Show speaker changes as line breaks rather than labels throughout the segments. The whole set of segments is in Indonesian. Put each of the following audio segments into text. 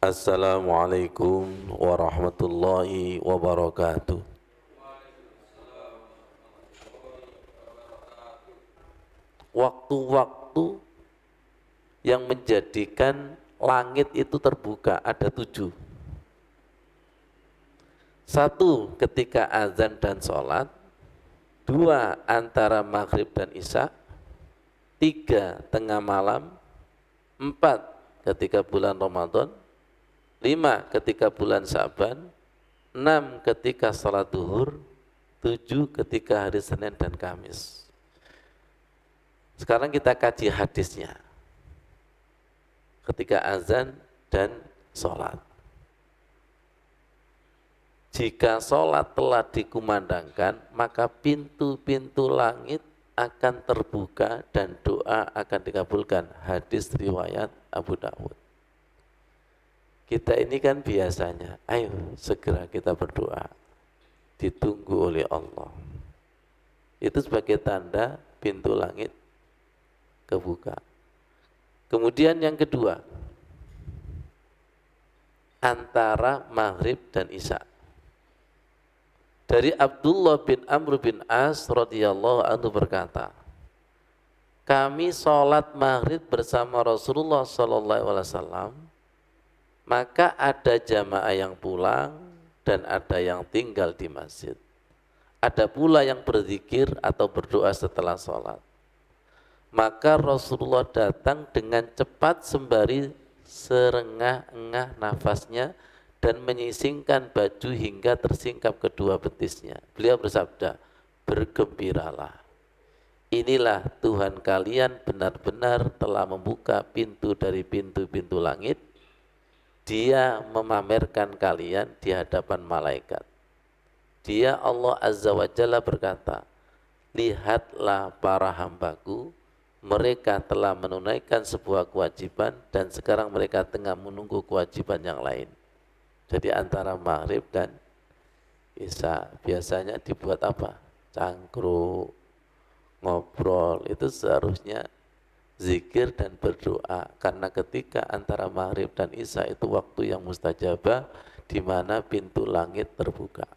Assalamualaikum warahmatullahi wabarakatuh. Waktu-waktu yang menjadikan langit itu terbuka ada 7. 1 ketika azan dan sholat, 2 antara maghrib dan isya, 3 tengah malam, 4 ketika bulan Ramadan, 5 ketika bulan Syaban, 6 ketika salat duhur, 7 ketika hari Senin dan Kamis. Sekarang kita kaji hadisnya ketika azan dan sholat. Jika sholat telah dikumandangkan, maka pintu-pintu langit akan terbuka dan doa akan dikabulkan. Hadis riwayat Abu Dawud. Kita ini kan biasanya, ayo segera kita berdoa, ditunggu oleh Allah. Itu sebagai tanda pintu langit kebuka. Kemudian yang kedua, antara maghrib dan isya. Dari Abdullah bin Amr bin As radhiyallahu anhu berkata, kami sholat maghrib bersama Rasulullah sallallahu alaihi wasallam, maka ada jamaah yang pulang dan ada yang tinggal di masjid. Ada pula yang berzikir atau berdoa setelah sholat. Maka Rasulullah datang dengan cepat sembari serengah-engah nafasnya dan menyisingkan baju hingga tersingkap kedua betisnya. Beliau bersabda, bergembiralah. Inilah Tuhan kalian benar-benar telah membuka pintu dari pintu-pintu langit. Dia memamerkan kalian di hadapan malaikat. Dia Allah Azza wa Jalla berkata, lihatlah para hambaku, mereka telah menunaikan sebuah kewajiban dan sekarang mereka tengah menunggu kewajiban yang lain. Jadi antara maghrib dan isya biasanya dibuat apa? Cangkruk, ngobrol, itu seharusnya zikir dan berdoa, karena ketika antara maghrib dan isya itu waktu yang mustajabah di mana pintu langit terbuka.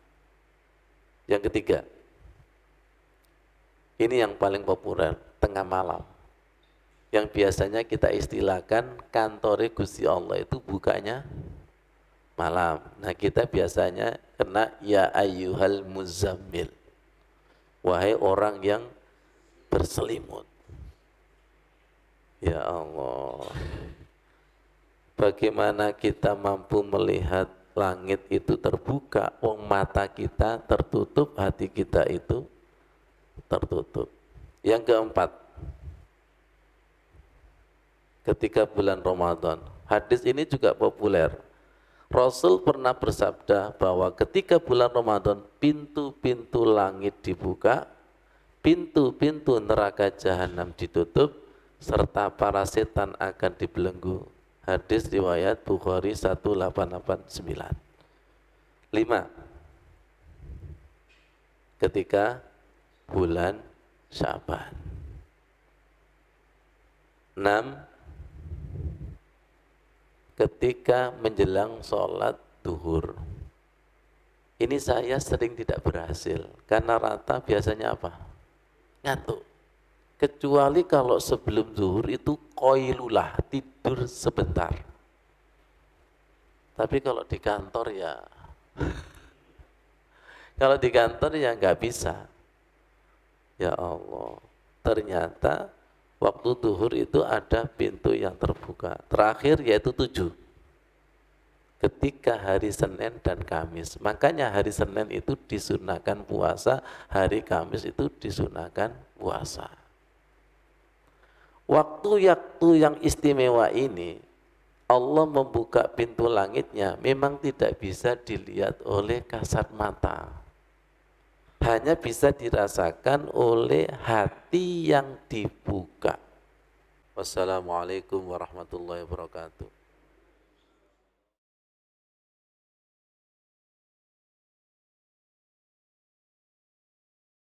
Yang ketiga, ini yang paling populer, tengah malam, yang biasanya kita istilahkan kantore Gusti Allah itu bukanya malam. Nah kita biasanya kena ya ayyuhal muzammil, wahai orang yang berselimut. Ya Allah, bagaimana kita mampu melihat langit itu terbuka, wong mata kita tertutup, hati kita itu tertutup. Yang keempat, ketika bulan Ramadan, hadis ini juga populer. Rasul pernah bersabda bahwa ketika bulan Ramadan pintu-pintu langit dibuka, pintu-pintu neraka jahanam ditutup, serta para setan akan dibelenggu. Hadis riwayat Bukhari 1889. 5. Ketika bulan Syaban. 6. Ketika menjelang sholat duhur. Ini saya sering tidak berhasil karena rata biasanya apa? Ngantuk. Kecuali kalau sebelum zuhur itu qailulah, tidur sebentar. Tapi kalau di kantor ya kalau di kantor ya nggak bisa. Ya Allah, ternyata waktu zuhur itu ada pintu yang terbuka. Terakhir yaitu 7. Ketika hari Senin dan Kamis. Makanya hari Senin itu disunahkan puasa, hari Kamis itu disunahkan puasa. Waktu-waktu yang istimewa ini, Allah membuka pintu langitnya memang tidak bisa dilihat oleh kasat mata. Hanya bisa dirasakan oleh hati yang dibuka. Wassalamualaikum warahmatullahi wabarakatuh.